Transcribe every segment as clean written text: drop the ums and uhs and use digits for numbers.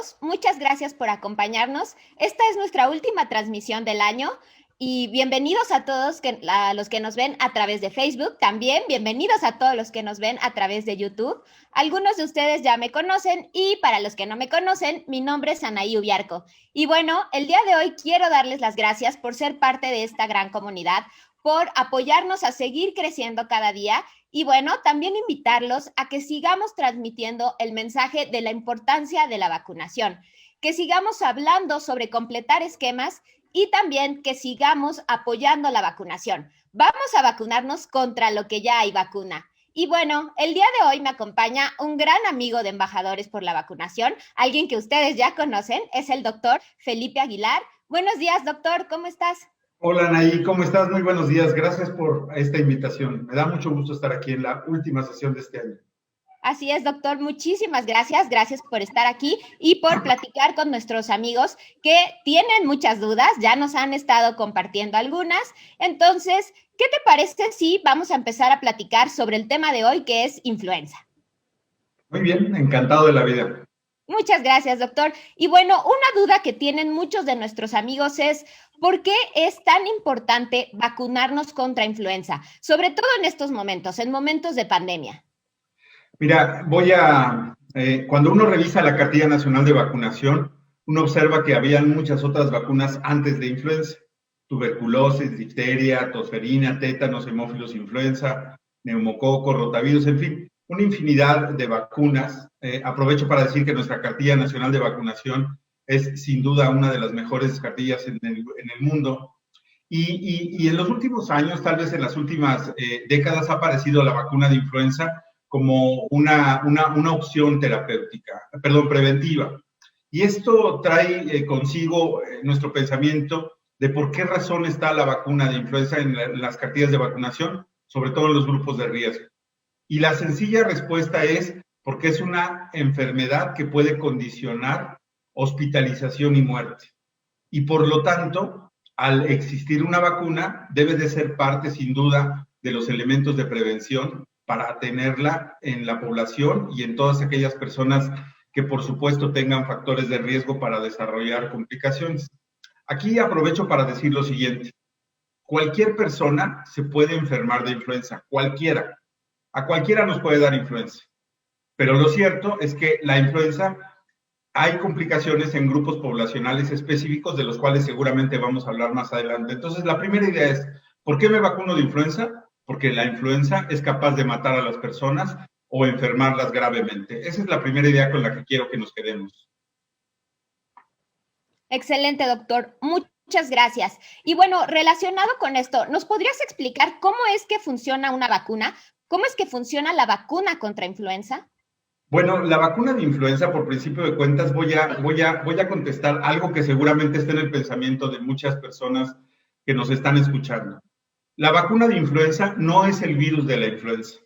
todos, muchas gracias por acompañarnos. Esta es nuestra última transmisión del año y bienvenidos a todos a los que nos ven a través de Facebook, también bienvenidos a todos los que nos ven a través de YouTube. Algunos de ustedes ya me conocen y para los que no me conocen, mi nombre es Anaí Ubiarco. Y bueno, el día de hoy quiero darles las gracias por ser parte de esta gran comunidad, por apoyarnos a seguir creciendo cada día. Y bueno, también invitarlos a que sigamos transmitiendo el mensaje de la importancia de la vacunación, que sigamos hablando sobre completar esquemas y también que sigamos apoyando la vacunación. Vamos a vacunarnos contra lo que ya hay vacuna. Y bueno, el día de hoy me acompaña un gran amigo de Embajadores por la Vacunación, alguien que ustedes ya conocen, es el doctor Felipe Aguilar. Buenos días, doctor, ¿cómo estás? Hola, Anaí, ¿cómo estás? Muy buenos días. Gracias por esta invitación. Me da mucho gusto estar aquí en la última sesión de este año. Así es, doctor. Muchísimas gracias. Gracias por estar aquí y por platicar con nuestros amigos que tienen muchas dudas. Ya nos han estado compartiendo algunas. Entonces, ¿qué te parece si vamos a empezar a platicar sobre el tema de hoy, que es influenza? Muy bien, encantado de la vida. Muchas gracias, doctor. Y bueno, una duda que tienen muchos de nuestros amigos es, ¿por qué es tan importante vacunarnos contra influenza? Sobre todo en estos momentos, en momentos de pandemia. Mira, cuando uno revisa la Cartilla Nacional de Vacunación, uno observa que habían muchas otras vacunas antes de influenza. Tuberculosis, difteria, tosferina, tétanos, hemófilos influenza, neumococo, rotavirus, en fin, una infinidad de vacunas. Aprovecho para decir que nuestra Cartilla Nacional de Vacunación es sin duda una de las mejores cartillas en el mundo. Y en los últimos años, tal vez en las últimas décadas, ha aparecido la vacuna de influenza como una opción terapéutica, perdón, preventiva. Y esto trae consigo nuestro pensamiento de por qué razón está la vacuna de influenza en las cartillas de vacunación, sobre todo en los grupos de riesgo. Y la sencilla respuesta es porque es una enfermedad que puede condicionar hospitalización y muerte. Y por lo tanto, al existir una vacuna, debe de ser parte sin duda de los elementos de prevención para tenerla en la población y en todas aquellas personas que por supuesto tengan factores de riesgo para desarrollar complicaciones. Aquí aprovecho para decir lo siguiente. Cualquier persona se puede enfermar de influenza, cualquiera. A cualquiera nos puede dar influenza. Pero lo cierto es que la influenza hay complicaciones en grupos poblacionales específicos de los cuales seguramente vamos a hablar más adelante. Entonces, la primera idea es, ¿por qué me vacuno de influenza? Porque la influenza es capaz de matar a las personas o enfermarlas gravemente. Esa es la primera idea con la que quiero que nos quedemos. Excelente, doctor. Muchas gracias. Y bueno, relacionado con esto, ¿nos podrías explicar cómo es que funciona una vacuna? ¿Cómo es que funciona la vacuna contra influenza? Bueno, la vacuna de influenza, por principio de cuentas, voy a contestar algo que seguramente está en el pensamiento de muchas personas que nos están escuchando. La vacuna de influenza no es el virus de la influenza.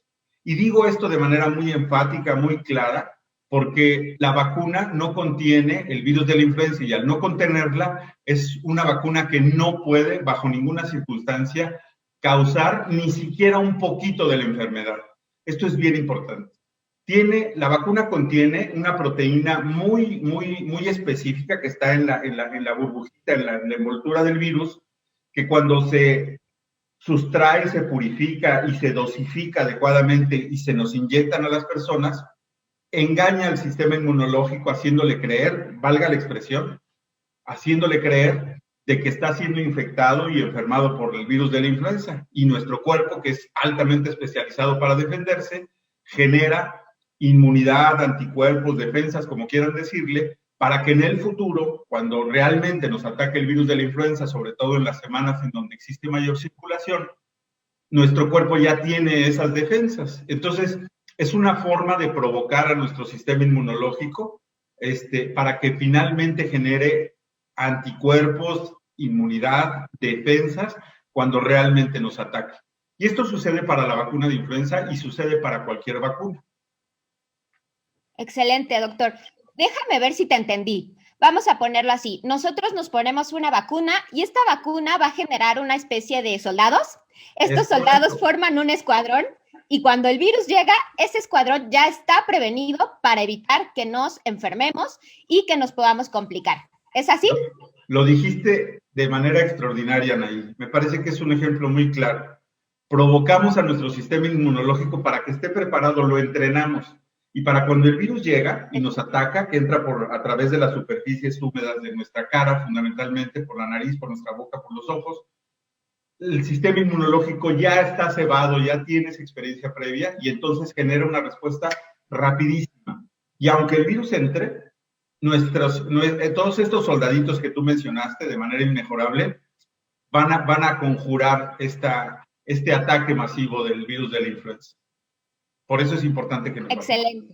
Y digo esto de manera muy enfática, muy clara, porque la vacuna no contiene el virus de la influenza y al no contenerla es una vacuna que no puede, bajo ninguna circunstancia, causar ni siquiera un poquito de la enfermedad. Esto es bien importante. La vacuna contiene una proteína muy específica que está en la burbujita, en la envoltura del virus, que cuando se sustrae, se purifica y se dosifica adecuadamente y se nos inyectan a las personas, engaña al sistema inmunológico haciéndole creer, valga la expresión, haciéndole creer de que está siendo infectado y enfermado por el virus de la influenza. Y nuestro cuerpo, que es altamente especializado para defenderse, genera inmunidad, anticuerpos, defensas, como quieran decirle, para que en el futuro, cuando realmente nos ataque el virus de la influenza, sobre todo en las semanas en donde existe mayor circulación, nuestro cuerpo ya tiene esas defensas. Entonces, es una forma de provocar a nuestro sistema inmunológico para que finalmente genere anticuerpos, inmunidad, defensas, cuando realmente nos ataque. Y esto sucede para la vacuna de influenza y sucede para cualquier vacuna. Excelente, doctor. Déjame ver si te entendí. Vamos a ponerlo así. Nosotros nos ponemos una vacuna y esta vacuna va a generar una especie de soldados. Estos soldados forman un escuadrón y cuando el virus llega, ese escuadrón ya está prevenido para evitar que nos enfermemos y que nos podamos complicar. ¿Es así? Lo dijiste de manera extraordinaria, Anaí. Me parece que es un ejemplo muy claro. Provocamos a nuestro sistema inmunológico para que esté preparado, lo entrenamos. Y para cuando el virus llega y nos ataca, que entra a través de las superficies húmedas de nuestra cara, fundamentalmente por la nariz, por nuestra boca, por los ojos, el sistema inmunológico ya está cebado, ya tiene esa experiencia previa y entonces genera una respuesta rapidísima. Y aunque el virus entre, todos estos soldaditos que tú mencionaste de manera inmejorable van a conjurar este ataque masivo del virus de la influenza. Por eso es importante que nos Excelente.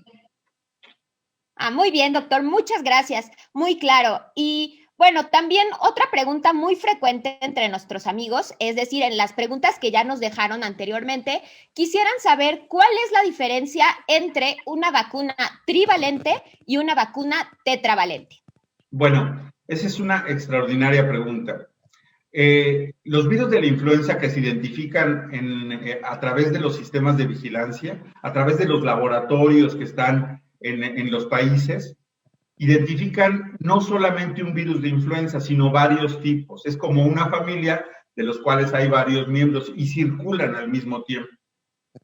Muy bien, doctor, muchas gracias, muy claro. Y bueno, también otra pregunta muy frecuente entre nuestros amigos, es decir, en las preguntas que ya nos dejaron anteriormente, quisieran saber cuál es la diferencia entre una vacuna trivalente y una vacuna tetravalente. Bueno, esa es una extraordinaria pregunta. Los virus de la influenza que se identifican a través de los sistemas de vigilancia, a través de los laboratorios que están en los países, identifican no solamente un virus de influenza, sino varios tipos. Es como una familia de los cuales hay varios miembros y circulan al mismo tiempo.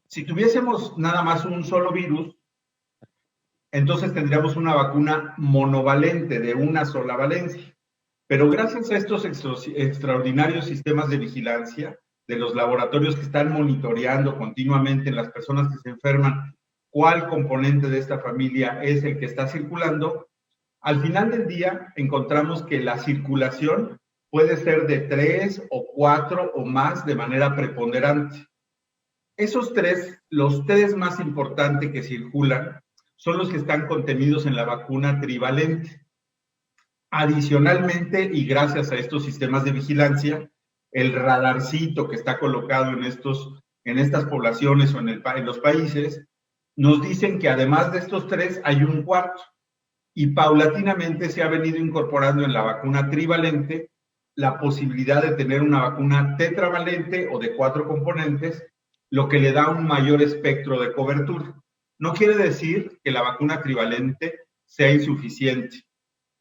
Si tuviésemos nada más un solo virus, entonces tendríamos una vacuna monovalente de una sola valencia. Pero gracias a estos extraordinarios sistemas de vigilancia de los laboratorios que están monitoreando continuamente en las personas que se enferman cuál componente de esta familia es el que está circulando, al final del día encontramos que la circulación puede ser de 3 o 4 o más de manera preponderante. Esos los tres más importantes que circulan, son los que están contenidos en la vacuna trivalente. Adicionalmente, y gracias a estos sistemas de vigilancia, el radarcito que está colocado en estas poblaciones o en los países, nos dicen que además de estos tres hay un cuarto. Y paulatinamente se ha venido incorporando en la vacuna trivalente la posibilidad de tener una vacuna tetravalente o de 4 componentes, lo que le da un mayor espectro de cobertura. No quiere decir que la vacuna trivalente sea insuficiente.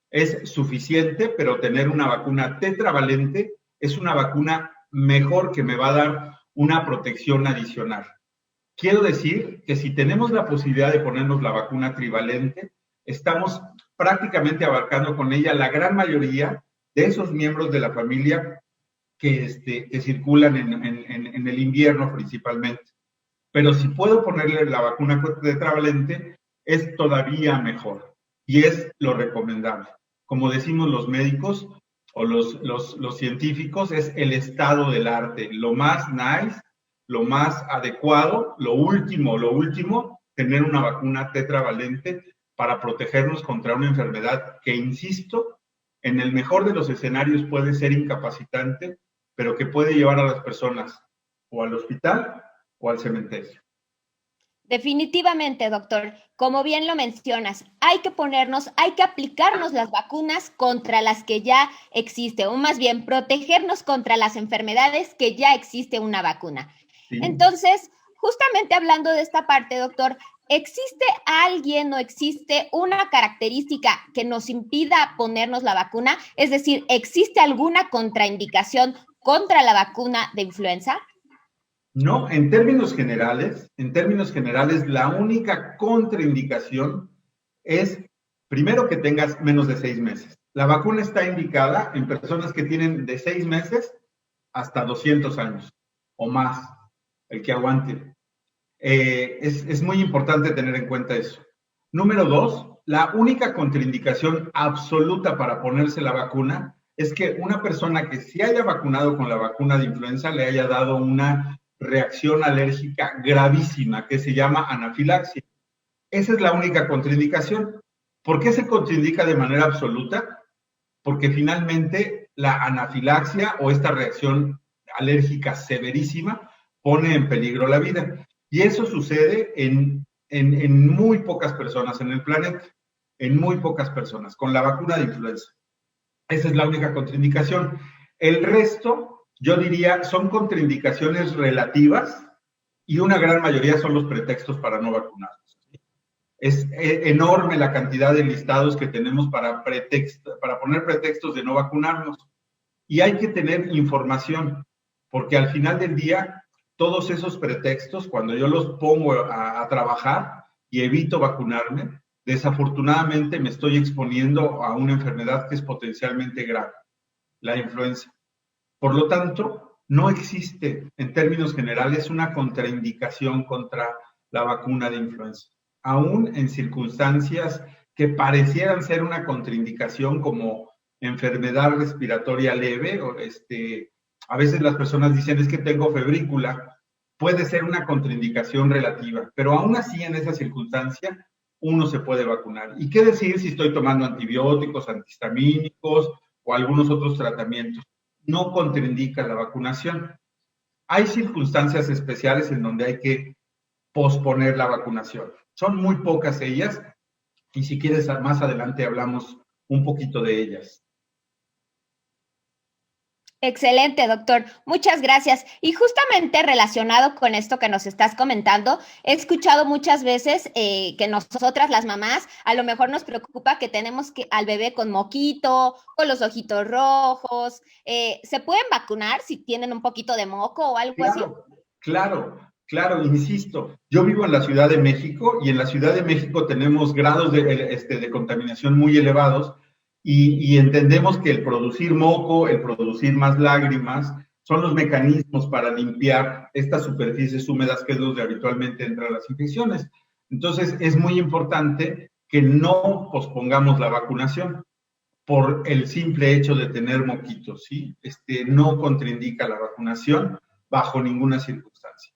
Es suficiente, pero tener una vacuna tetravalente es una vacuna mejor que me va a dar una protección adicional. Quiero decir que si tenemos la posibilidad de ponernos la vacuna trivalente, estamos prácticamente abarcando con ella la gran mayoría de esos miembros de la familia que circulan en el invierno principalmente. Pero si puedo ponerle la vacuna tetravalente, es todavía mejor y es lo recomendable. Como decimos los médicos o los científicos, es el estado del arte, lo más nice, lo más adecuado, lo último, tener una vacuna tetravalente para protegernos contra una enfermedad que, insisto, en el mejor de los escenarios puede ser incapacitante, pero que puede llevar a las personas o al hospital o al cementerio. Definitivamente, doctor, como bien lo mencionas, hay que aplicarnos las vacunas contra las que ya existe, o más bien protegernos contra las enfermedades que ya existe una vacuna. Sí. Entonces, justamente hablando de esta parte, doctor, ¿existe alguien o existe una característica que nos impida ponernos la vacuna? Es decir, ¿existe alguna contraindicación contra la vacuna de influenza? No, en términos generales, la única contraindicación es, primero, que tengas menos de 6 meses. La vacuna está indicada en personas que tienen de 6 meses hasta 200 años o más, el que aguante. Es muy importante tener en cuenta eso. Número 2, la única contraindicación absoluta para ponerse la vacuna es que una persona que se haya vacunado con la vacuna de influenza le haya dado una reacción alérgica gravísima que se llama anafilaxia. Esa es la única contraindicación. ¿Por qué se contraindica de manera absoluta? Porque finalmente la anafilaxia o esta reacción alérgica severísima pone en peligro la vida. Y eso sucede en muy pocas personas en el planeta, en muy pocas personas, con la vacuna de influenza. Esa es la única contraindicación. El resto, yo diría, son contraindicaciones relativas y una gran mayoría son los pretextos para no vacunarnos. Es enorme la cantidad de listados que tenemos para poner pretextos de no vacunarnos. Y hay que tener información, porque al final del día, todos esos pretextos, cuando yo los pongo a trabajar y evito vacunarme, desafortunadamente me estoy exponiendo a una enfermedad que es potencialmente grave, la influenza. Por lo tanto, no existe, en términos generales, una contraindicación contra la vacuna de influenza. Aún en circunstancias que parecieran ser una contraindicación como enfermedad respiratoria leve, o a veces las personas dicen es que tengo febrícula, puede ser una contraindicación relativa, pero aún así en esa circunstancia uno se puede vacunar. ¿Y qué decir si estoy tomando antibióticos, antihistamínicos o algunos otros tratamientos? No contraindica la vacunación. Hay circunstancias especiales en donde hay que posponer la vacunación. Son muy pocas ellas y si quieres más adelante hablamos un poquito de ellas. Excelente, doctor. Muchas gracias. Y justamente relacionado con esto que nos estás comentando, he escuchado muchas veces que nosotras las mamás a lo mejor nos preocupa que tenemos al bebé con moquito, con los ojitos rojos. ¿Se pueden vacunar si tienen un poquito de moco o algo así? Claro, insisto. Yo vivo en la Ciudad de México y en la Ciudad de México tenemos grados de contaminación muy elevados. Y entendemos que el producir moco, el producir más lágrimas, son los mecanismos para limpiar estas superficies húmedas que es donde habitualmente entran las infecciones. Entonces, es muy importante que no pospongamos la vacunación por el simple hecho de tener moquitos, ¿sí? No contraindica la vacunación bajo ninguna circunstancia.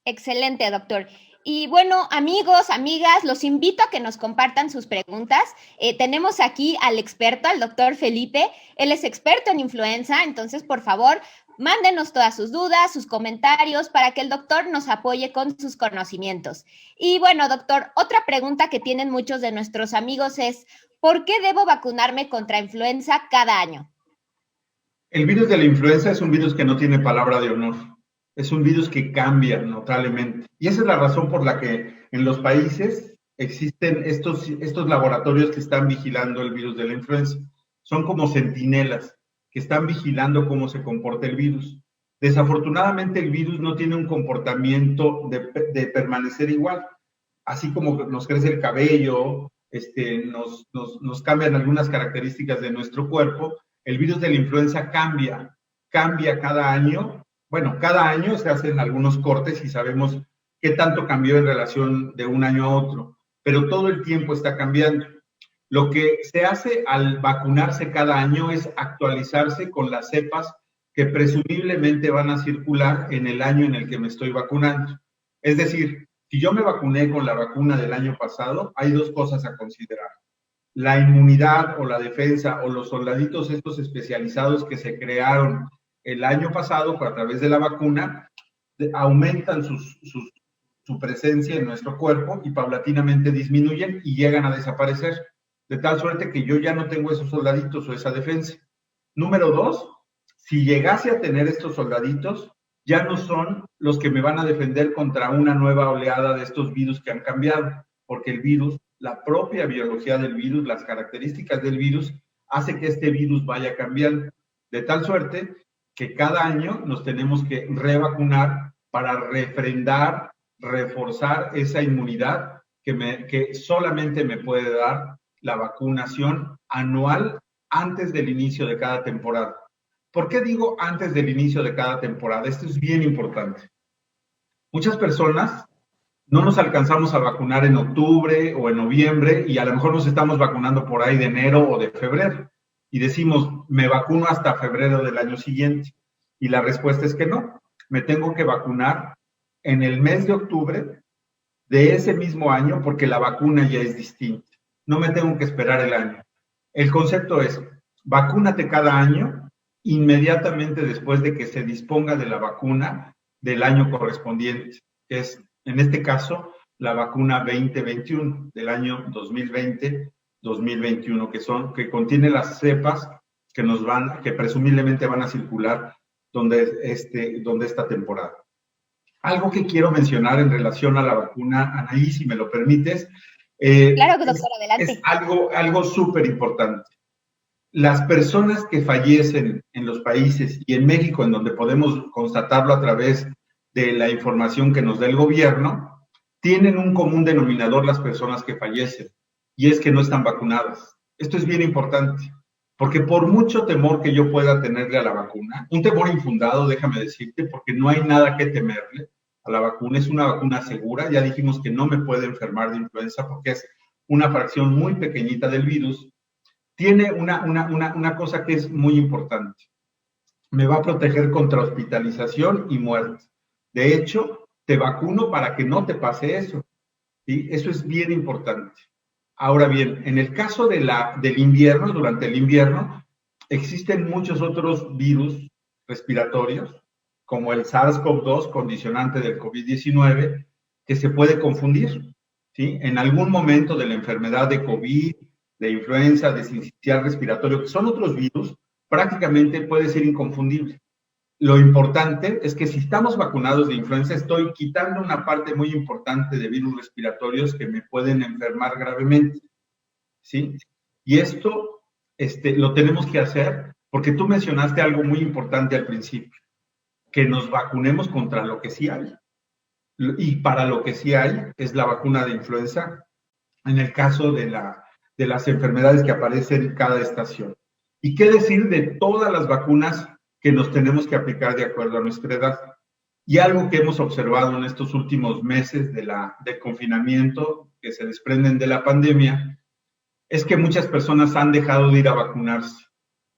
Excelente, doctor. Y bueno, amigos, amigas, los invito a que nos compartan sus preguntas. Tenemos aquí al experto, al doctor Felipe. Él es experto en influenza, entonces, por favor, mándenos todas sus dudas, sus comentarios, para que el doctor nos apoye con sus conocimientos. Y bueno, doctor, otra pregunta que tienen muchos de nuestros amigos es, ¿por qué debo vacunarme contra influenza cada año? El virus de la influenza es un virus que no tiene palabra de honor. Es un virus que cambia notablemente. Y esa es la razón por la que en los países existen estos laboratorios que están vigilando el virus de la influenza. Son como centinelas que están vigilando cómo se comporta el virus. Desafortunadamente el virus no tiene un comportamiento de permanecer igual. Así como nos crece el cabello, nos cambian algunas características de nuestro cuerpo, el virus de la influenza cambia cada año. Bueno, cada año se hacen algunos cortes y sabemos qué tanto cambió en relación de un año a otro, pero todo el tiempo está cambiando. Lo que se hace al vacunarse cada año es actualizarse con las cepas que presumiblemente van a circular en el año en el que me estoy vacunando. Es decir, si yo me vacuné con la vacuna del año pasado, hay dos cosas a considerar. La inmunidad o la defensa o los soldaditos estos especializados que se crearon el año pasado a través de la vacuna, aumentan su presencia en nuestro cuerpo y paulatinamente disminuyen y llegan a desaparecer, de tal suerte que yo ya no tengo esos soldaditos o esa defensa. Número dos, si llegase a tener estos soldaditos, ya no son los que me van a defender contra una nueva oleada de estos virus que han cambiado, porque el virus, la propia biología del virus, las características del virus, hace que este virus vaya cambiando, de tal suerte que cada año nos tenemos que revacunar para refrendar, reforzar esa inmunidad que solamente me puede dar la vacunación anual antes del inicio de cada temporada. ¿Por qué digo antes del inicio de cada temporada? Esto es bien importante. Muchas personas no nos alcanzamos a vacunar en octubre o en noviembre y a lo mejor nos estamos vacunando por ahí de enero o de febrero y decimos, me vacuno hasta febrero del año siguiente. Y la respuesta es que no, me tengo que vacunar en el mes de octubre de ese mismo año porque la vacuna ya es distinta. No me tengo que esperar el año. El concepto es, vacúnate cada año inmediatamente después de que se disponga de la vacuna del año correspondiente, que es, en este caso, la vacuna 2021 del año 2020-2021, que contiene las cepas que presumiblemente van a circular donde esta temporada. Algo que quiero mencionar en relación a la vacuna, Anaí, si me lo permites, Claro, doctor, es adelante. algo súper importante. Las personas que fallecen en los países y en México, en donde podemos constatarlo a través de la información que nos da el gobierno, tienen un común denominador las personas que fallecen, y es que no están vacunadas. Esto es bien importante, porque por mucho temor que yo pueda tenerle a la vacuna, un temor infundado, déjame decirte, porque no hay nada que temerle a la vacuna, es una vacuna segura, ya dijimos que no me puede enfermar de influenza porque es una fracción muy pequeñita del virus, tiene una cosa que es muy importante. Me va a proteger contra hospitalización y muerte. De hecho, te vacuno para que no te pase eso. ¿Sí? Eso es bien importante. Ahora bien, en el caso del invierno, durante el invierno, existen muchos otros virus respiratorios, como el SARS-CoV-2, condicionante del COVID-19, que se puede confundir. ¿Sí? En algún momento de la enfermedad de COVID, de influenza, de sincicial respiratorio, que son otros virus, prácticamente puede ser inconfundible. Lo importante es que si estamos vacunados de influenza, estoy quitando una parte muy importante de virus respiratorios que me pueden enfermar gravemente, ¿sí? Y esto lo tenemos que hacer porque tú mencionaste algo muy importante al principio, que nos vacunemos contra lo que sí hay. Y para lo que sí hay es la vacuna de influenza, en el caso de las enfermedades que aparecen en cada estación. ¿Y qué decir de todas las vacunas que nos tenemos que aplicar de acuerdo a nuestra edad? Y algo que hemos observado en estos últimos meses del confinamiento que se desprenden de la pandemia es que muchas personas han dejado de ir a vacunarse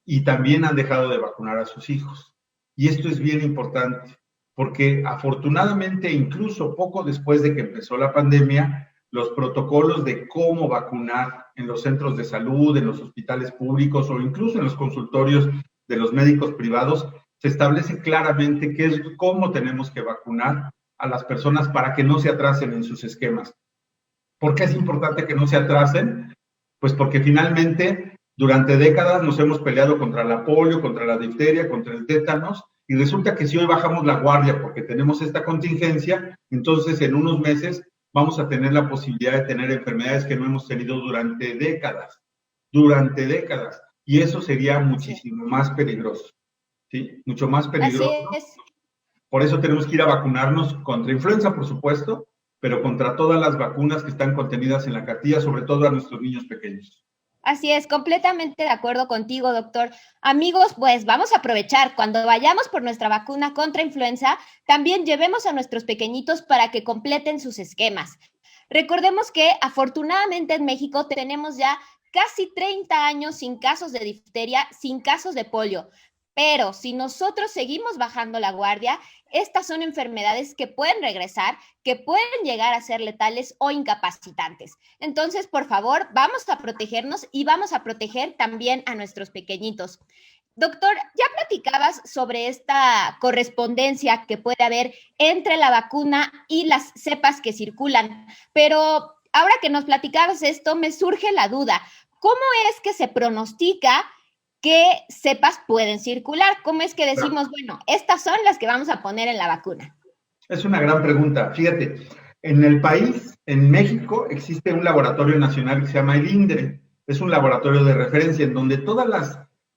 y también han dejado de vacunar a sus hijos. Y esto es bien importante, porque afortunadamente, incluso poco después de que empezó la pandemia, los protocolos de cómo vacunar en los centros de salud, en los hospitales públicos o incluso en los consultorios de los médicos privados, se establece claramente qué es cómo tenemos que vacunar a las personas para que no se atrasen en sus esquemas. ¿Por qué es importante que no se atrasen? Pues porque finalmente durante décadas nos hemos peleado contra la polio, contra la difteria, contra el tétanos, y resulta que si hoy bajamos la guardia porque tenemos esta contingencia, entonces en unos meses vamos a tener la posibilidad de tener enfermedades que no hemos tenido durante décadas, y eso sería Sí. muchísimo más peligroso, ¿sí? Mucho más Así peligroso. es. Por eso tenemos que ir a vacunarnos contra influenza, por supuesto, pero contra todas las vacunas que están contenidas en la cartilla, sobre todo a nuestros niños pequeños. Así es, completamente de acuerdo contigo, doctor. Amigos, pues vamos a aprovechar cuando vayamos por nuestra vacuna contra influenza, también llevemos a nuestros pequeñitos para que completen sus esquemas. Recordemos que afortunadamente en México tenemos ya casi 30 años sin casos de difteria, sin casos de polio. Pero si nosotros seguimos bajando la guardia, estas son enfermedades que pueden regresar, que pueden llegar a ser letales o incapacitantes. Entonces, por favor, vamos a protegernos y vamos a proteger también a nuestros pequeñitos. Doctor, ya platicabas sobre esta correspondencia que puede haber entre la vacuna y las cepas que circulan, pero ahora que nos platicabas esto, me surge la duda, ¿cómo es que se pronostica qué cepas pueden circular? ¿Cómo es que decimos, bueno, estas son las que vamos a poner en la vacuna? Es una gran pregunta. Fíjate, en el país, en México, existe un laboratorio nacional que se llama el INDRE. Es un laboratorio de referencia en donde todas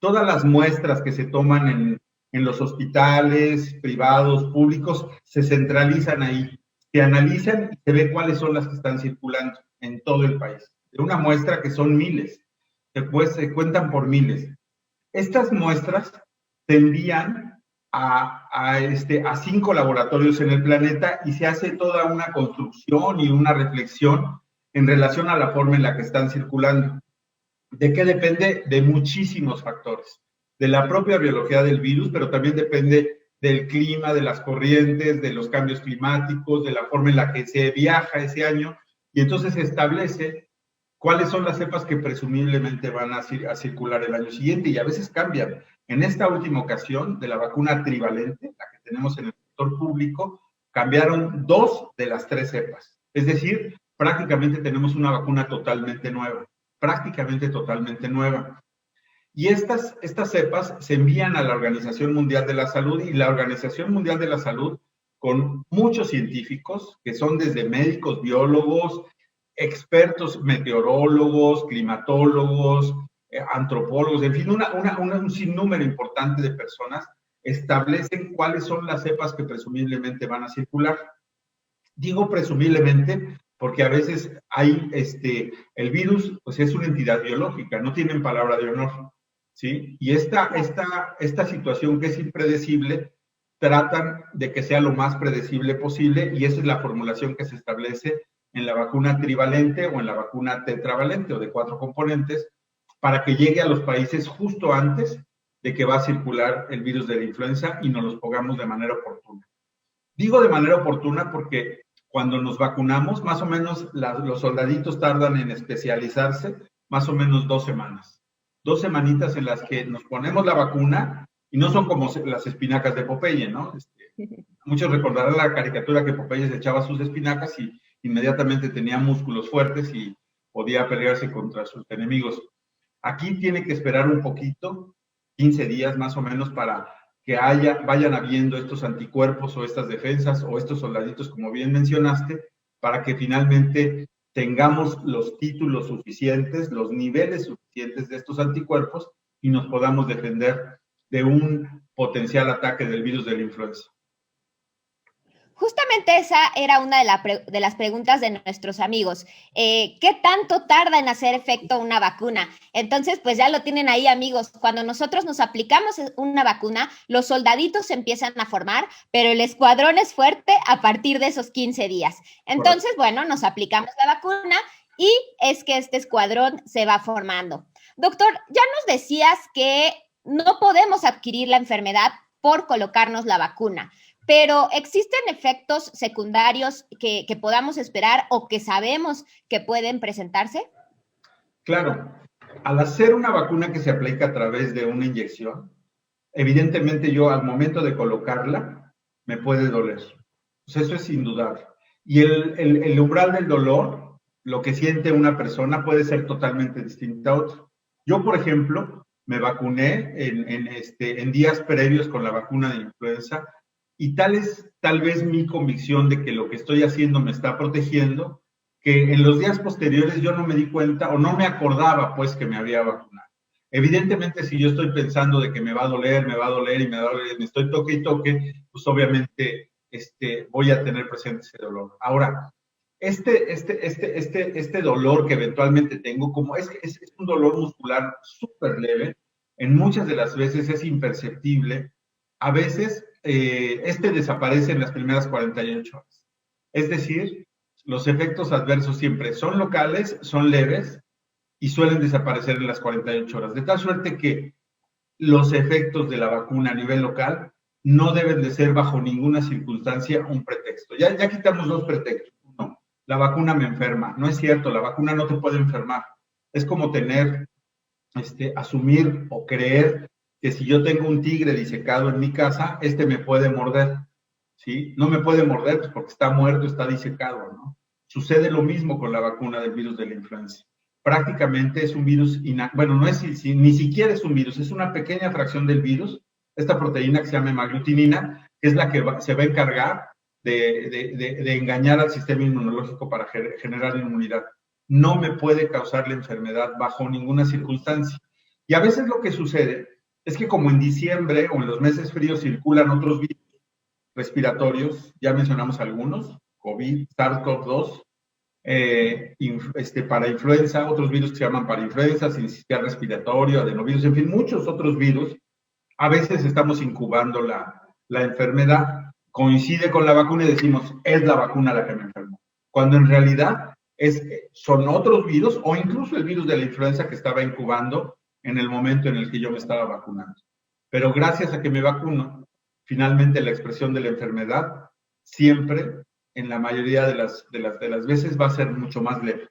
las muestras que se toman en los hospitales privados, públicos, se centralizan ahí. Se analizan y se ve cuáles son las que están circulando en todo el país. De una muestra que son miles, se cuentan por miles. Estas muestras se envían a 5 laboratorios en el planeta y se hace toda una construcción y una reflexión en relación a la forma en la que están circulando. ¿De qué depende? De muchísimos factores. De la propia biología del virus, pero también depende del clima, de las corrientes, de los cambios climáticos, de la forma en la que se viaja ese año. Y entonces se establece cuáles son las cepas que presumiblemente van a circular el año siguiente y a veces cambian. En esta última ocasión de la vacuna trivalente, la que tenemos en el sector público, cambiaron 2 de las 3 cepas. Es decir, prácticamente tenemos una vacuna totalmente nueva, prácticamente totalmente nueva. Y estas cepas se envían a la Organización Mundial de la Salud y la Organización Mundial de la Salud con muchos científicos, que son desde médicos, biólogos, expertos meteorólogos, climatólogos, antropólogos, en fin, un sinnúmero importante de personas establecen cuáles son las cepas que presumiblemente van a circular. Digo presumiblemente porque a veces hay, el virus, pues es una entidad biológica, no tienen palabra de honor, ¿sí? Y esta situación que es impredecible, tratan de que sea lo más predecible posible y esa es la formulación que se establece en la vacuna trivalente o en la vacuna tetravalente o de 4 componentes para que llegue a los países justo antes de que va a circular el virus de la influenza y nos los pongamos de manera oportuna. Digo de manera oportuna porque cuando nos vacunamos, más o menos los soldaditos tardan en especializarse más o menos 2 semanas. 2 semanitas en las que nos ponemos la vacuna y no son como las espinacas de Popeye, ¿no? Muchos recordarán la caricatura que Popeye se echaba sus espinacas y inmediatamente tenía músculos fuertes y podía pelearse contra sus enemigos. Aquí tiene que esperar un poquito, 15 días más o menos, para que vayan habiendo estos anticuerpos o estas defensas o estos soldaditos, como bien mencionaste, para que finalmente tengamos los títulos suficientes, los niveles suficientes de estos anticuerpos y nos podamos defender de un potencial ataque del virus de la influenza. Justamente esa era una de las preguntas de nuestros amigos. ¿Qué tanto tarda en hacer efecto una vacuna? Entonces, pues ya lo tienen ahí, amigos. Cuando nosotros nos aplicamos una vacuna, los soldaditos se empiezan a formar, pero el escuadrón es fuerte a partir de esos 15 días. Entonces, bueno, nos aplicamos la vacuna y es que este escuadrón se va formando. Doctor, ya nos decías que no podemos adquirir la enfermedad por colocarnos la vacuna. Pero ¿existen efectos secundarios que podamos esperar o que sabemos que pueden presentarse? Claro, al hacer una vacuna que se aplica a través de una inyección, evidentemente yo al momento de colocarla me puede doler. Pues eso es indudable. Y el umbral del dolor, lo que siente una persona puede ser totalmente distinto a otro. Yo, por ejemplo, me vacuné en días previos con la vacuna de influenza y tal vez mi convicción de que lo que estoy haciendo me está protegiendo, que en los días posteriores yo no me di cuenta o no me acordaba pues que me había vacunado. Evidentemente, si yo estoy pensando de que me va a doler y me va a doler, me estoy toque y toque, pues obviamente voy a tener presente ese dolor. Ahora, este dolor que eventualmente tengo, como es un dolor muscular súper leve, en muchas de las veces es imperceptible, a veces desaparece en las primeras 48 horas. Es decir, los efectos adversos siempre son locales, son leves y suelen desaparecer en las 48 horas. De tal suerte que los efectos de la vacuna a nivel local no deben de ser bajo ninguna circunstancia un pretexto. Ya quitamos 2 pretextos. No, la vacuna me enferma. No es cierto, la vacuna no te puede enfermar. Es como asumir o creer que si yo tengo un tigre disecado en mi casa, me puede morder, ¿sí? No me puede morder pues porque está muerto, está disecado, ¿no? Sucede lo mismo con la vacuna del virus de la influenza. Prácticamente es un virus, bueno, no es ni siquiera es un virus, es una pequeña fracción del virus, esta proteína que se llama hemaglutinina, que es la que se va a encargar de engañar al sistema inmunológico para generar inmunidad. No me puede causar la enfermedad bajo ninguna circunstancia. Y a veces lo que sucede es que como en diciembre o en los meses fríos circulan otros virus respiratorios, ya mencionamos algunos, COVID, SARS-CoV-2, para influenza, otros virus que se llaman parainfluenza, sincicial respiratorio, adenovirus, en fin, muchos otros virus. A veces estamos incubando la enfermedad, coincide con la vacuna y decimos, es la vacuna la que me enfermó. Cuando en realidad son otros virus o incluso el virus de la influenza que estaba incubando en el momento en el que yo me estaba vacunando. Pero gracias a que me vacuno, finalmente la expresión de la enfermedad siempre, en la mayoría de las veces, va a ser mucho más leve.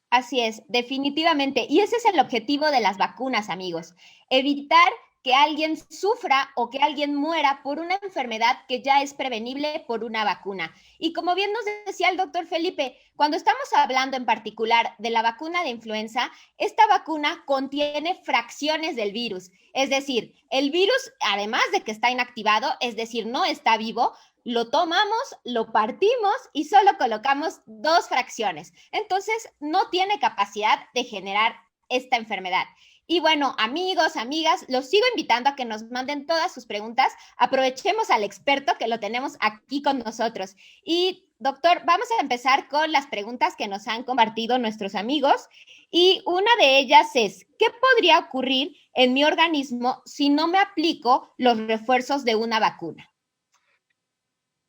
Así es, definitivamente. Y ese es el objetivo de las vacunas, amigos. Evitar que alguien sufra o que alguien muera por una enfermedad que ya es prevenible por una vacuna. Y como bien nos decía el doctor Felipe, cuando estamos hablando en particular de la vacuna de influenza, esta vacuna contiene fracciones del virus. Es decir, el virus, además de que está inactivado, es decir, no está vivo, lo tomamos, lo partimos y solo colocamos 2 fracciones. Entonces, no tiene capacidad de generar esta enfermedad. Y bueno, amigos, amigas, los sigo invitando a que nos manden todas sus preguntas. Aprovechemos al experto que lo tenemos aquí con nosotros. Y doctor, vamos a empezar con las preguntas que nos han compartido nuestros amigos. Y una de ellas es, ¿qué podría ocurrir en mi organismo si no me aplico los refuerzos de una vacuna?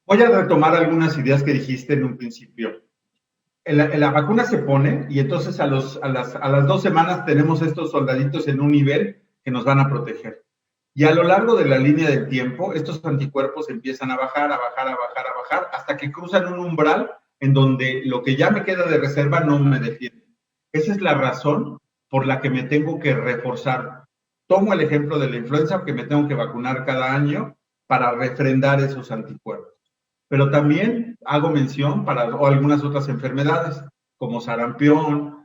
Voy a retomar algunas ideas que dijiste en un principio. La vacuna se pone y entonces a las 2 semanas tenemos estos soldaditos en un nivel que nos van a proteger. Y a lo largo de la línea del tiempo, estos anticuerpos empiezan a bajar, a bajar, a bajar, a bajar, hasta que cruzan un umbral en donde lo que ya me queda de reserva no me defiende. Esa es la razón por la que me tengo que reforzar. Tomo el ejemplo de la influenza, que me tengo que vacunar cada año para refrendar esos anticuerpos. Pero también hago mención para algunas otras enfermedades, como sarampión,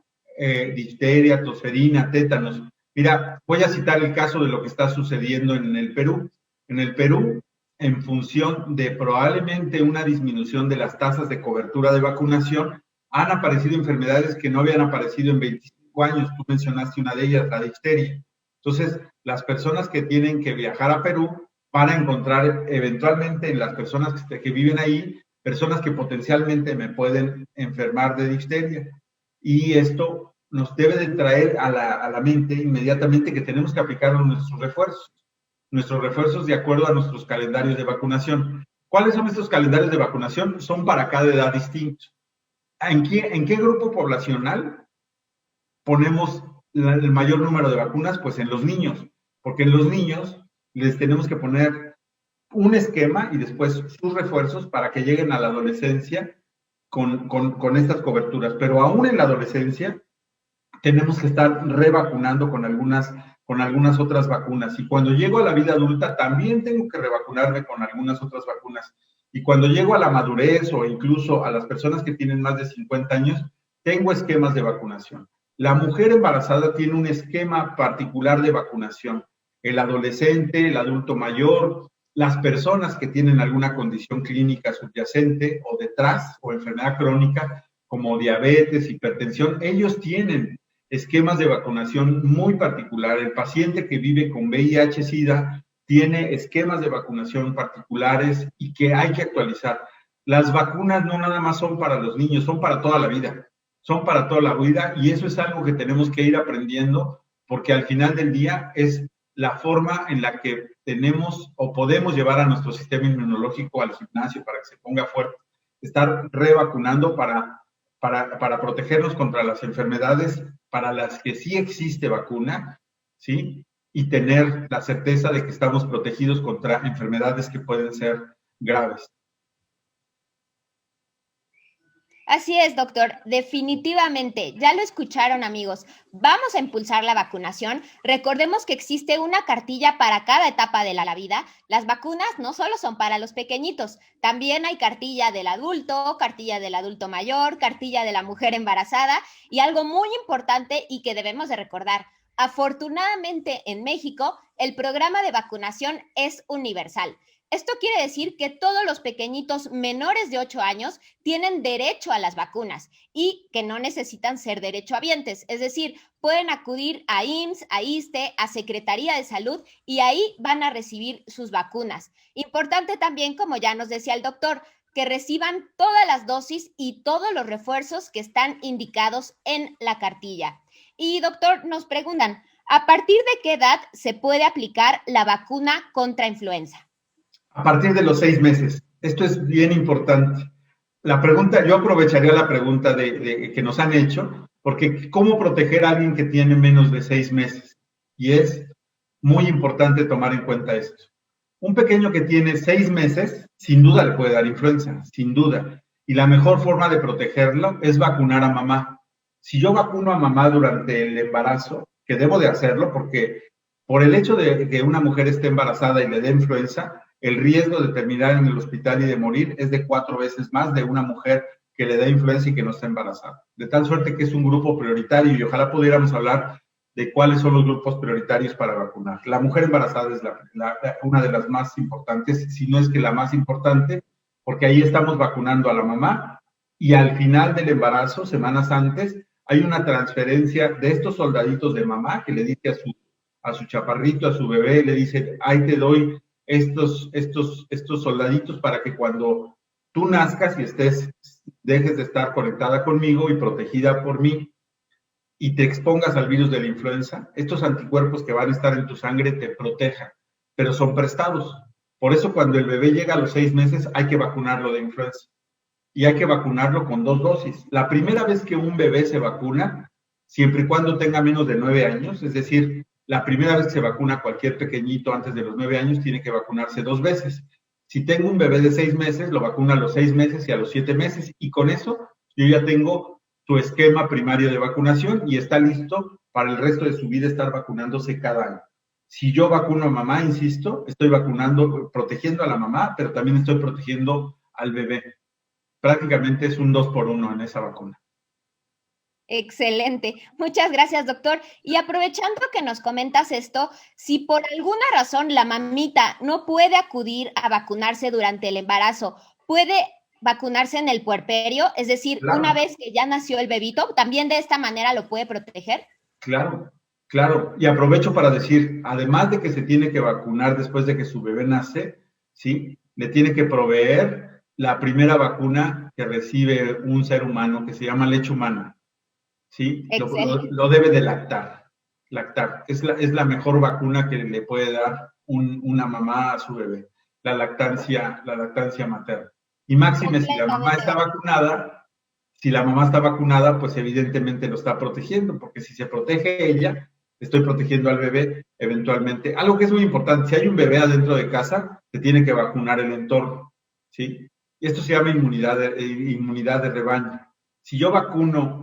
difteria, tosferina, tétanos. Mira, voy a citar el caso de lo que está sucediendo en el Perú. En el Perú, en función de probablemente una disminución de las tasas de cobertura de vacunación, han aparecido enfermedades que no habían aparecido en 25 años. Tú mencionaste una de ellas, la difteria. Entonces, las personas que tienen que viajar a Perú van a encontrar eventualmente en las personas que viven ahí, personas que potencialmente me pueden enfermar de difteria. Y esto nos debe de traer a la mente inmediatamente que tenemos que aplicar nuestros refuerzos de acuerdo a nuestros calendarios de vacunación. ¿Cuáles son estos calendarios de vacunación? Son para cada edad distintos. ¿En qué grupo poblacional ponemos el mayor número de vacunas? Pues en los niños, porque en los niños les tenemos que poner un esquema y después sus refuerzos para que lleguen a la adolescencia con estas coberturas. Pero aún en la adolescencia tenemos que estar revacunando con algunas otras vacunas. Y cuando llego a la vida adulta también tengo que revacunarme con algunas otras vacunas. Y cuando llego a la madurez o incluso a las personas que tienen más de 50 años, tengo esquemas de vacunación. La mujer embarazada tiene un esquema particular de vacunación. El adolescente, el adulto mayor, las personas que tienen alguna condición clínica subyacente o detrás o enfermedad crónica como diabetes, hipertensión, ellos tienen esquemas de vacunación muy particular. El paciente que vive con VIH-Sida tiene esquemas de vacunación particulares y que hay que actualizar. Las vacunas no nada más son para los niños, son para toda la vida. Son para toda la vida y eso es algo que tenemos que ir aprendiendo porque al final del día es la forma en la que tenemos o podemos llevar a nuestro sistema inmunológico al gimnasio para que se ponga fuerte, estar revacunando para protegernos contra las enfermedades para las que sí existe vacuna, ¿sí? Y tener la certeza de que estamos protegidos contra enfermedades que pueden ser graves. Así es, doctor. Definitivamente, ya lo escucharon, amigos. Vamos a impulsar la vacunación. Recordemos que existe una cartilla para cada etapa de la vida. Las vacunas no solo son para los pequeñitos, también hay cartilla del adulto mayor, cartilla de la mujer embarazada y algo muy importante y que debemos de recordar. Afortunadamente, en México, el programa de vacunación es universal. Esto quiere decir que todos los pequeñitos menores de 8 años tienen derecho a las vacunas y que no necesitan ser derechohabientes. Es decir, pueden acudir a IMSS, a ISSSTE, a Secretaría de Salud y ahí van a recibir sus vacunas. Importante también, como ya nos decía el doctor, que reciban todas las dosis y todos los refuerzos que están indicados en la cartilla. Y doctor, nos preguntan, ¿a partir de qué edad se puede aplicar la vacuna contra influenza? A partir de los 6 meses. Esto es bien importante. La pregunta, yo aprovecharía la pregunta que nos han hecho, porque ¿cómo proteger a alguien que tiene menos de 6 meses? Y es muy importante tomar en cuenta esto. Un pequeño que tiene 6 meses, sin duda le puede dar influenza, sin duda. Y la mejor forma de protegerlo es vacunar a mamá. Si yo vacuno a mamá durante el embarazo, que debo de hacerlo porque Por el hecho de que una mujer esté embarazada y le dé influenza, el riesgo de terminar en el hospital y de morir es de 4 veces más de una mujer que le da influenza y que no está embarazada. De tal suerte que es un grupo prioritario y ojalá pudiéramos hablar de cuáles son los grupos prioritarios para vacunar. La mujer embarazada es una de las más importantes, si no es que la más importante, porque ahí estamos vacunando a la mamá y al final del embarazo, semanas antes, hay una transferencia de estos soldaditos de mamá que le dice a su chaparrito, a su bebé, le dice, ahí te doy estos soldaditos para que cuando tú nazcas y dejes de estar conectada conmigo y protegida por mí y te expongas al virus de la influenza, estos anticuerpos que van a estar en tu sangre te protejan, pero son prestados. Por eso cuando el bebé llega a los 6 meses hay que vacunarlo de influenza y hay que vacunarlo con 2 dosis. La primera vez que un bebé se vacuna, siempre y cuando tenga menos de 9 años, es decir, la primera vez que se vacuna cualquier pequeñito antes de los 9 años, tiene que vacunarse 2 veces. Si tengo un bebé de 6 meses, lo vacuno a los 6 meses y a los 7 meses, y con eso yo ya tengo su esquema primario de vacunación y está listo para el resto de su vida estar vacunándose cada año. Si yo vacuno a mamá, insisto, estoy vacunando, protegiendo a la mamá, pero también estoy protegiendo al bebé. Prácticamente es un 2 por 1 en esa vacuna. Excelente. Muchas gracias, doctor. Y aprovechando que nos comentas esto, si por alguna razón la mamita no puede acudir a vacunarse durante el embarazo, ¿puede vacunarse en el puerperio? Es decir, claro. Una vez que ya nació el bebito, ¿también de esta manera lo puede proteger? Claro, claro. Y aprovecho para decir, además de que se tiene que vacunar después de que su bebé nace, ¿sí? Le tiene que proveer la primera vacuna que recibe un ser humano, que se llama leche humana. ¿Sí? Lo debe de lactar. Lactar. Es la mejor vacuna que le puede dar una mamá a su bebé. La lactancia materna. Y máxime, si la mamá está vacunada, pues evidentemente lo está protegiendo, porque si se protege ella, estoy protegiendo al bebé eventualmente. Algo que es muy importante, si hay un bebé adentro de casa, se tiene que vacunar el entorno, ¿sí? Y esto se llama inmunidad de rebaño. Si yo vacuno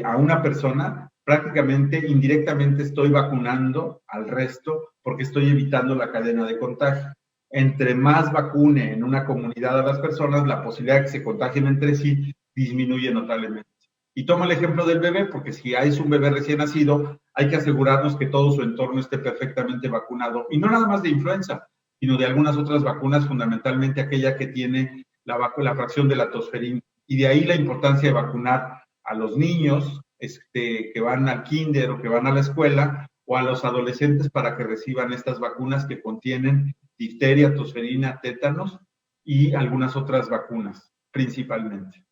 a una persona, prácticamente indirectamente estoy vacunando al resto porque estoy evitando la cadena de contagio. Entre más vacune en una comunidad a las personas, la posibilidad de que se contagien entre sí disminuye notablemente. Y tomo el ejemplo del bebé, porque si es un bebé recién nacido, hay que asegurarnos que todo su entorno esté perfectamente vacunado. Y no nada más de influenza, sino de algunas otras vacunas, fundamentalmente aquella que tiene la fracción de la tosferina. Y de ahí la importancia de vacunar a los niños que van al kinder o que van a la escuela, o a los adolescentes para que reciban estas vacunas que contienen difteria, tosferina, tétanos y algunas otras vacunas, principalmente.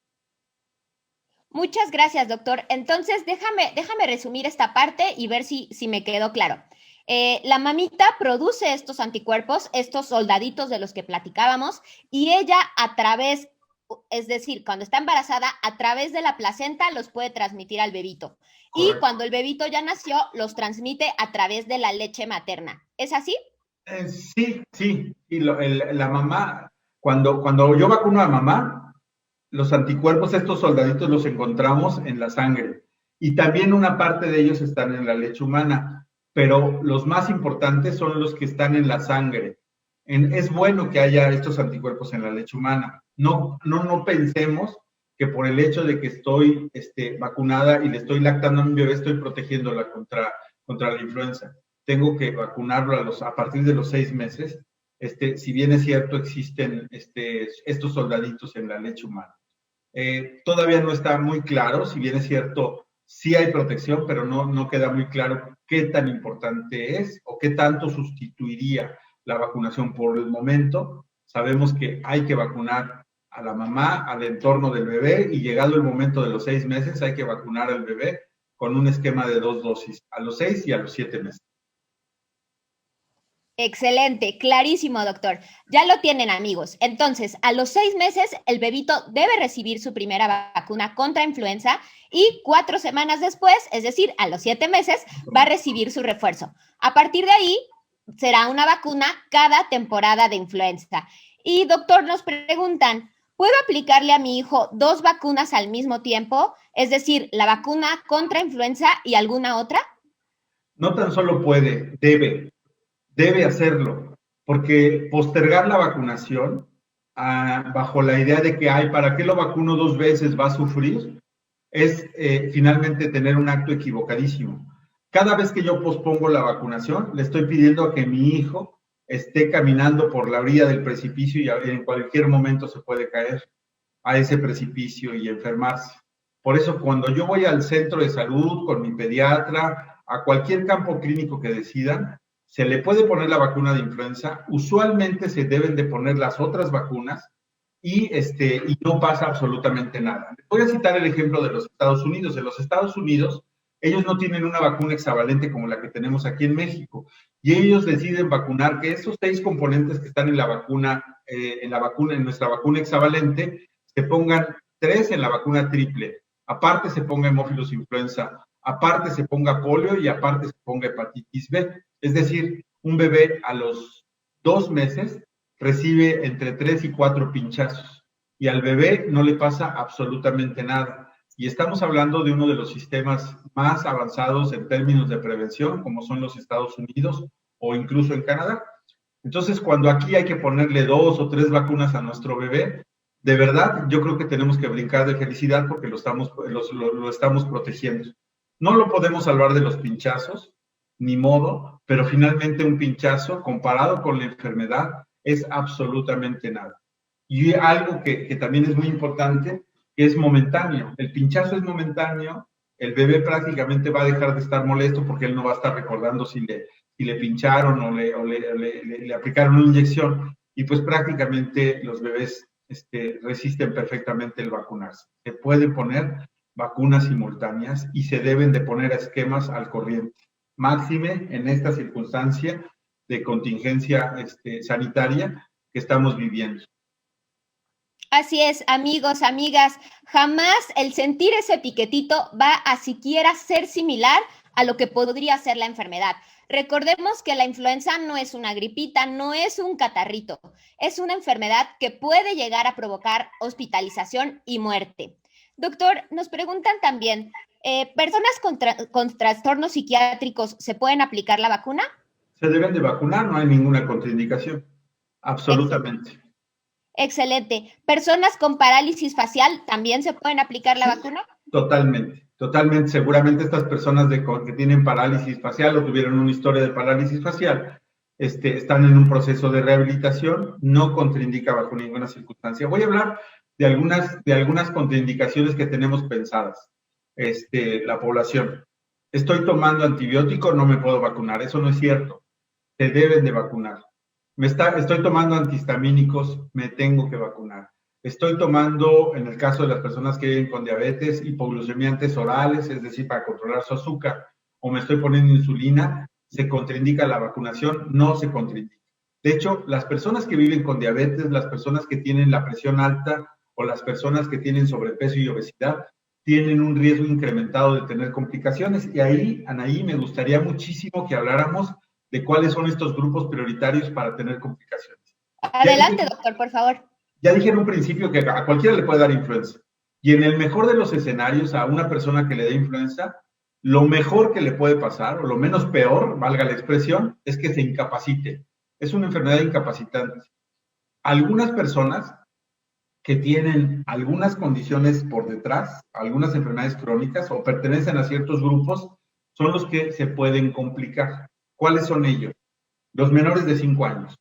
Muchas gracias, doctor. Entonces, déjame resumir esta parte y ver si me quedó claro. La mamita produce estos anticuerpos, estos soldaditos de los que platicábamos, y ella es decir, cuando está embarazada, a través de la placenta los puede transmitir al bebito. Correcto. Y cuando el bebito ya nació, los transmite a través de la leche materna. ¿Es así? Sí. Y la mamá, cuando yo vacuno a mamá, los anticuerpos, estos soldaditos los encontramos en la sangre. Y también una parte de ellos están en la leche humana, pero los más importantes son los que están en la sangre. Es bueno que haya estos anticuerpos en la leche humana. No pensemos que por el hecho de que estoy vacunada y le estoy lactando a mi bebé, estoy protegiéndola contra la influenza. Tengo que vacunarlo a partir de los 6 meses. Si bien es cierto, existen estos soldaditos en la leche humana. Todavía no está muy claro, si bien es cierto, sí hay protección, pero no queda muy claro qué tan importante es o qué tanto sustituiría la vacunación. Por el momento, sabemos que hay que vacunar a la mamá, al entorno del bebé, y llegado el momento de los 6 meses, hay que vacunar al bebé con un esquema de 2 dosis, a los 6 y a los 7 meses. Excelente, clarísimo, doctor. Ya lo tienen, amigos. Entonces, a los 6 meses, el bebito debe recibir su primera vacuna contra influenza y 4 semanas después, es decir, a los 7 meses, va a recibir su refuerzo. A partir de ahí, será una vacuna cada temporada de influenza. Y, doctor, nos preguntan, ¿puedo aplicarle a mi hijo 2 vacunas al mismo tiempo? Es decir, la vacuna contra influenza y alguna otra. No tan solo puede, debe hacerlo, porque postergar la vacunación bajo la idea de que, ay, ¿para qué lo vacuno 2 veces? ¿Va a sufrir? Es finalmente tener un acto equivocadísimo. Cada vez que yo pospongo la vacunación, le estoy pidiendo a que mi hijo esté caminando por la orilla del precipicio y en cualquier momento se puede caer a ese precipicio y enfermarse. Por eso, cuando yo voy al centro de salud con mi pediatra, a cualquier campo clínico que decidan, se le puede poner la vacuna de influenza. Usualmente se deben de poner las otras vacunas y no pasa absolutamente nada. Voy a citar el ejemplo de los Estados Unidos. En los Estados Unidos, ellos no tienen una vacuna hexavalente como la que tenemos aquí en México. Y ellos deciden vacunar que esos 6 componentes que están en la vacuna, en nuestra vacuna hexavalente, se pongan 3 en la vacuna triple. Aparte se ponga hemófilos influenza, aparte se ponga polio y aparte se ponga hepatitis B. Es decir, un bebé a los 2 meses recibe entre 3 y 4 pinchazos y al bebé no le pasa absolutamente nada. Y estamos hablando de uno de los sistemas más avanzados en términos de prevención, como son los Estados Unidos o incluso en Canadá. Entonces, cuando aquí hay que ponerle 2 o 3 vacunas a nuestro bebé, de verdad, yo creo que tenemos que brincar de felicidad porque lo estamos protegiendo. No lo podemos salvar de los pinchazos, ni modo, pero finalmente un pinchazo comparado con la enfermedad es absolutamente nada. Y algo que también es muy importante, que es momentáneo. El pinchazo es momentáneo, el bebé prácticamente va a dejar de estar molesto porque él no va a estar recordando si le pincharon o le aplicaron una inyección. Y pues prácticamente los bebés resisten perfectamente el vacunarse. Se pueden poner vacunas simultáneas y se deben de poner a esquemas al corriente. Máxime en esta circunstancia de contingencia sanitaria que estamos viviendo. Así es, amigos, amigas, jamás el sentir ese piquetito va a siquiera ser similar a lo que podría ser la enfermedad. Recordemos que la influenza no es una gripita, no es un catarrito, es una enfermedad que puede llegar a provocar hospitalización y muerte. Doctor, nos preguntan también, ¿personas con trastornos psiquiátricos se pueden aplicar la vacuna? Se deben de vacunar, no hay ninguna contraindicación, absolutamente. Excelente. ¿Personas con parálisis facial también se pueden aplicar la vacuna? Totalmente, totalmente. Seguramente estas personas que tienen parálisis facial o tuvieron una historia de parálisis facial, están en un proceso de rehabilitación, no contraindica bajo ninguna circunstancia. Voy a hablar de algunas contraindicaciones que tenemos pensadas, la población. Estoy tomando antibiótico, no me puedo vacunar. Eso no es cierto. Se deben de vacunar. Estoy tomando antihistamínicos, me tengo que vacunar. Estoy tomando, en el caso de las personas que viven con diabetes, hipoglucemiantes orales, es decir, para controlar su azúcar, o me estoy poniendo insulina, se contraindica la vacunación, no se contraindica. De hecho, las personas que viven con diabetes, las personas que tienen la presión alta o las personas que tienen sobrepeso y obesidad, tienen un riesgo incrementado de tener complicaciones. Y ahí, Anaí, me gustaría muchísimo que habláramos de cuáles son estos grupos prioritarios para tener complicaciones. Adelante, doctor, por favor. Ya dije en un principio que a cualquiera le puede dar influenza. Y en el mejor de los escenarios, a una persona que le dé influenza, lo mejor que le puede pasar, o lo menos peor, valga la expresión, es que se incapacite. Es una enfermedad incapacitante. Algunas personas que tienen algunas condiciones por detrás, algunas enfermedades crónicas o pertenecen a ciertos grupos, son los que se pueden complicar. ¿Cuáles son ellos? Los menores de 5 años.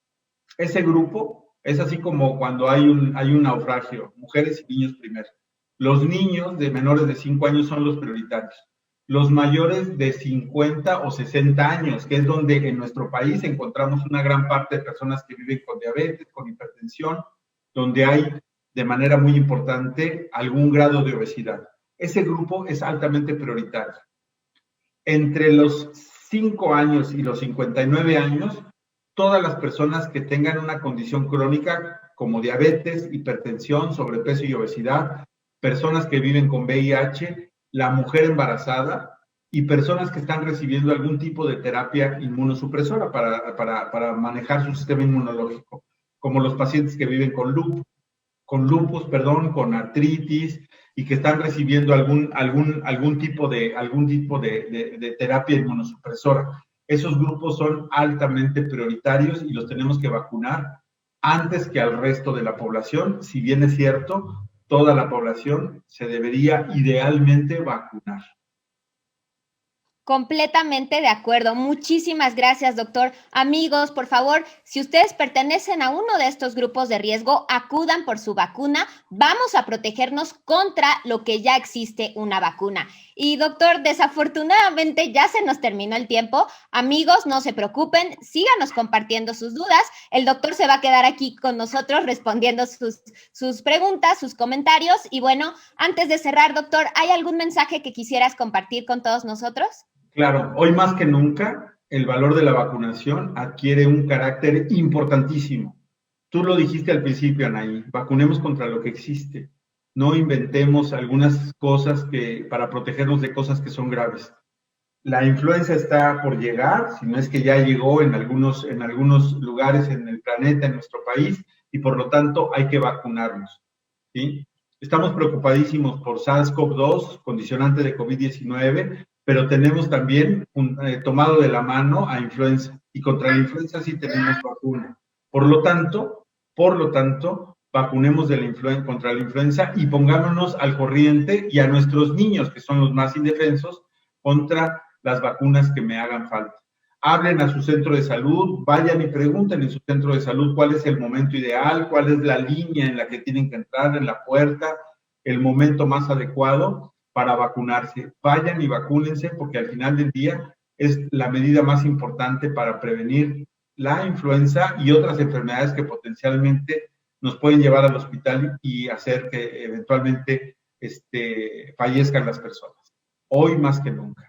Ese grupo es así como cuando hay un naufragio, mujeres y niños primero. Los niños de menores de 5 años son los prioritarios. Los mayores de 50 o 60 años, que es donde en nuestro país encontramos una gran parte de personas que viven con diabetes, con hipertensión, donde hay de manera muy importante algún grado de obesidad. Ese grupo es altamente prioritario. Entre los 5 años y los 59 años, todas las personas que tengan una condición crónica como diabetes, hipertensión, sobrepeso y obesidad, personas que viven con VIH, la mujer embarazada y personas que están recibiendo algún tipo de terapia inmunosupresora para manejar su sistema inmunológico, como los pacientes que viven con lupus, con artritis y que están recibiendo algún tipo de terapia inmunosupresora. Esos grupos son altamente prioritarios y los tenemos que vacunar antes que al resto de la población. Si bien es cierto, toda la población se debería idealmente vacunar. Completamente de acuerdo. Muchísimas gracias, doctor. Amigos, por favor, si ustedes pertenecen a uno de estos grupos de riesgo, acudan por su vacuna. Vamos a protegernos contra lo que ya existe una vacuna. Y doctor, desafortunadamente ya se nos terminó el tiempo. Amigos, no se preocupen, síganos compartiendo sus dudas. El doctor se va a quedar aquí con nosotros respondiendo sus preguntas, sus comentarios. Y bueno, antes de cerrar, doctor, ¿hay algún mensaje que quisieras compartir con todos nosotros? Claro, hoy más que nunca, el valor de la vacunación adquiere un carácter importantísimo. Tú lo dijiste al principio, Anaí, vacunemos contra lo que existe. No inventemos algunas cosas para protegernos de cosas que son graves. La influenza está por llegar, si no es que ya llegó en algunos lugares en el planeta, en nuestro país, y por lo tanto hay que vacunarnos, ¿sí? Estamos preocupadísimos por SARS-CoV-2, condicionante de COVID-19, pero tenemos también tomado de la mano a influenza, y contra la influenza sí tenemos vacuna. Por lo tanto, vacunemos contra la influenza y pongámonos al corriente y a nuestros niños, que son los más indefensos, contra las vacunas que me hagan falta. Hablen a su centro de salud, vayan y pregunten en su centro de salud cuál es el momento ideal, cuál es la línea en la que tienen que entrar, en la puerta, el momento más adecuado para vacunarse. Vayan y vacúnense porque al final del día es la medida más importante para prevenir la influenza y otras enfermedades que potencialmente nos pueden llevar al hospital y hacer que eventualmente fallezcan las personas. Hoy más que nunca.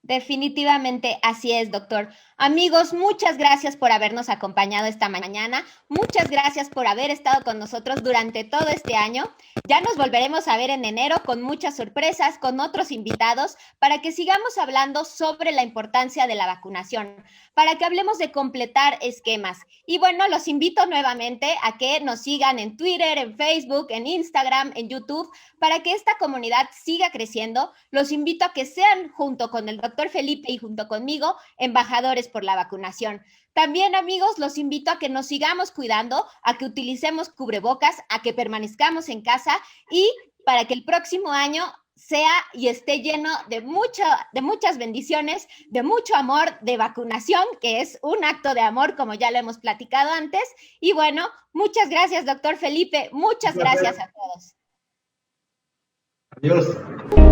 Definitivamente así es, doctor. Amigos, muchas gracias por habernos acompañado esta mañana. Muchas gracias por haber estado con nosotros durante todo este año. Ya nos volveremos a ver en enero con muchas sorpresas, con otros invitados, para que sigamos hablando sobre la importancia de la vacunación, para que hablemos de completar esquemas. Y bueno, los invito nuevamente a que nos sigan en Twitter, en Facebook, en Instagram, en YouTube, para que esta comunidad siga creciendo. Los invito a que sean, junto con el doctor Felipe y junto conmigo, embajadores por la vacunación. También, amigos, los invito a que nos sigamos cuidando, a que utilicemos cubrebocas, a que permanezcamos en casa y para que el próximo año sea y esté lleno de muchas bendiciones, de mucho amor, de vacunación, que es un acto de amor, como ya lo hemos platicado antes. Y bueno, muchas gracias, doctor Felipe. Muchas gracias a todos. Adiós.